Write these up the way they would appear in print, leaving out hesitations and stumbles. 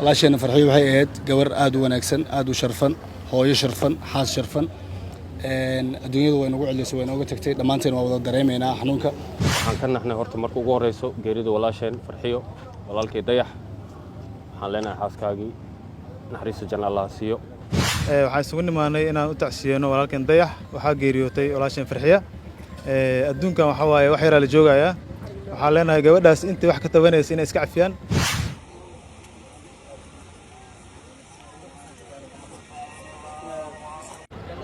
walaasheen farxiyo waxay ahayd gabar aad u wanaagsan aad u sharfan hooyo sharfan xaas sharfan adduunyadu way nagu celisay way nooga tagtay dhammaanteen waa wada dareemaynaa xanuunka waxaan ka naxnay horta marka ugu horeyso geerida walaasheen farxiyo walaalkay dayax waxaan leenahay xaaskaagii naxariista janna Allah siiyo waxaan isugu nimaanay inaan u tacsiyeyno walaalkeen dayax waxaa geeriyootay walaasheen farxiyo adduunkan waxa waaye wax yar la joogayaa waxaan leenahay gabadhaas intii wax ka tabanaysa inay iska cafiyaan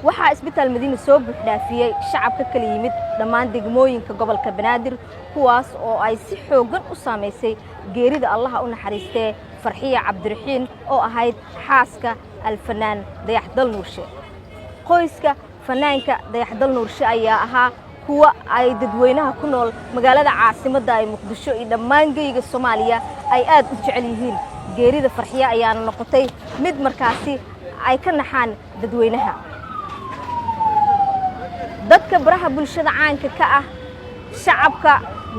waxaa isbitaal Madiina soo buuxdhaafiyay shacabka kala yimid dhammaan degmooyinka gobolka Banaadir kuwaas oo ay si xoogan u saameysay geerida Allah u naxariistay Farxiyo Cabdiraxiin oo ahayd xaaska alfanaan Dayax Dal Nuurshe qoyska fanaanka Dayax Dal Nuurshe ayaa ahaa kuwa ay dadweynaha ku nool magaalada caasimadda ay Muqdisho iyo dhammaan geeyiga Soomaaliya ay aad u jecel yihiin geerida Farxiyo ayaana noqotay mid markaasi ay ka naxaan dadweynaha dadka baraha bulshada caanka ka ah shacabka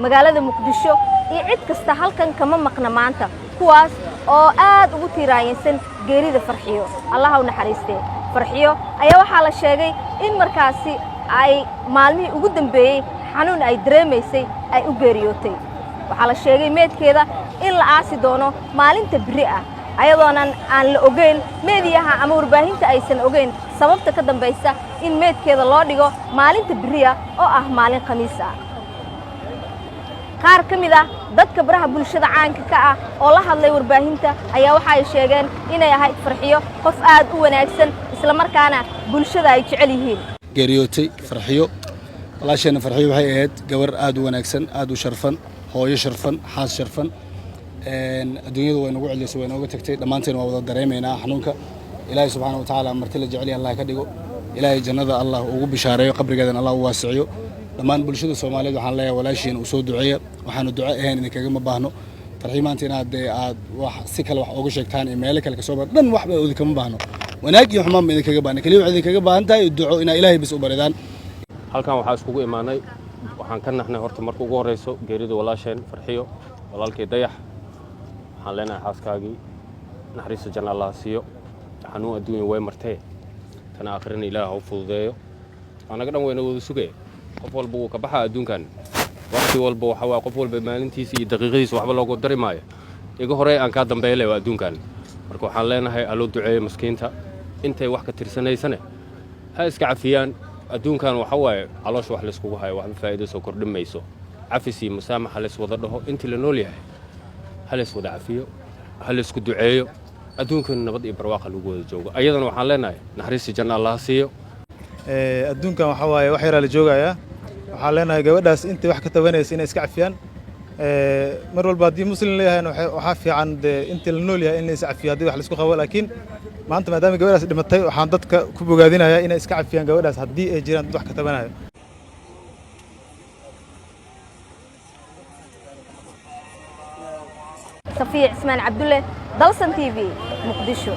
magaalada Muqdisho iyo cid kasta halkan kama maqna maanta kuwaas oo aad ugu tiiraayeen geerida Farxiyo Allah u naxariistay Farxiyo ayaa waxa la sheegay in markaasi ay maalmihii ugu dambeeyay xanuun ay dareemaysay ay u geeriyootay waxa la sheegay meedkeeda in la aasi doono maalinta biri ah ayadoona aan la ogeyn meediyaha ama warbaahinta aysan ogeyn sababta ka dambaysa in meedkeeda loo dhigo maalinta biriya oo ah maalin khamiis ah qaar kamid ah dadka baraha bulshada caanka ka ah oo la hadlay warbaahinta ayaa waxa ay sheegeen inay ahayd Farxiyo qof aad u wanaagsan isla markaana bulshada ay jecel yihiin geeriyootay Farxiyo walaasheen farxiyo waxay ahayd gabar aad u wanaagsan aad u sharfan hooyo sharfan xaas sharfan adduunyadu way nagu celisay way nooga tagtay dhammaanteen waa wada dareemaynaa xanuunka ilaahay subxaanahu wa ta'aala marti la jecel yahay Allah ka dhigo ilaahay jannada Allah ugu bishaareeyo qabrigeedan Allah u waasiciyo dhammaan bulshada Soomaaliyeed waxaan leeyahay walaashiin u soo duceeyo waxaanu duco ahayn idinkaga ma baahno farxiyo maanta inaad aad wax si kale wax uga sheegtaan meel kale ka soo bar dhan waxba idinkaga ma baahno wanaag iyo xumaan idinkaga baahno kaliya wax idinkaga baahan tahay duco ina ilaahay bis u baridaan halkan waxaa iskugu imaanay waxaan ka naxnay horta marka ugu horeyso geerida walaasheen farxiyo walaalkay dayax waxaan leenahay xaaskaagii naxariista janna Allah siiyo xanuun adduunyo way martay tan aakhirina Ilaahay u fududeeyo anaga dhan wayna wada sugay qof walba uu ka baxaa adduunkan waqti walba waxa waa qof walba maalintiisa iyo daqiiqadiisa waxba loogu dari maayo iga hore aan ka dambeeyay adduunkan marka waxaan leenahay alo duceeyo maskiinta intay wax ka tirsanaysana ha iska cafiyaan adduunkan waxa waaye caloosh wax la iskugu hayo wax faa'iido soo kordhimayso cafisi musaamaha la iswada dhaho intii la nool yahay hal iswada cafiyo hal isku duceeyo adduunkan nabad iyo barwaaqo lagu wada joogo ayadana waxaan leenahay naxariista janna Allah siiyo adduunkan waxa waaye wax yar la joogayaa waxaan leenahay gabadhaas intii wax ka tabanaysa inay iska cafiyaan mar walba hadii muslim leeyahay waxa fiican intii la nool yahay in la is cafiyo hadii wax la isku qabo laakiin maanta maadaama gabadhaas dhimatay waxaan dadka ku bogaadinayaa inay iska cafiyaan gabadhaas hadii ay jiraan dad wax ka tabanayo صفية عثمان عبد الله دلسن تي في مقدشو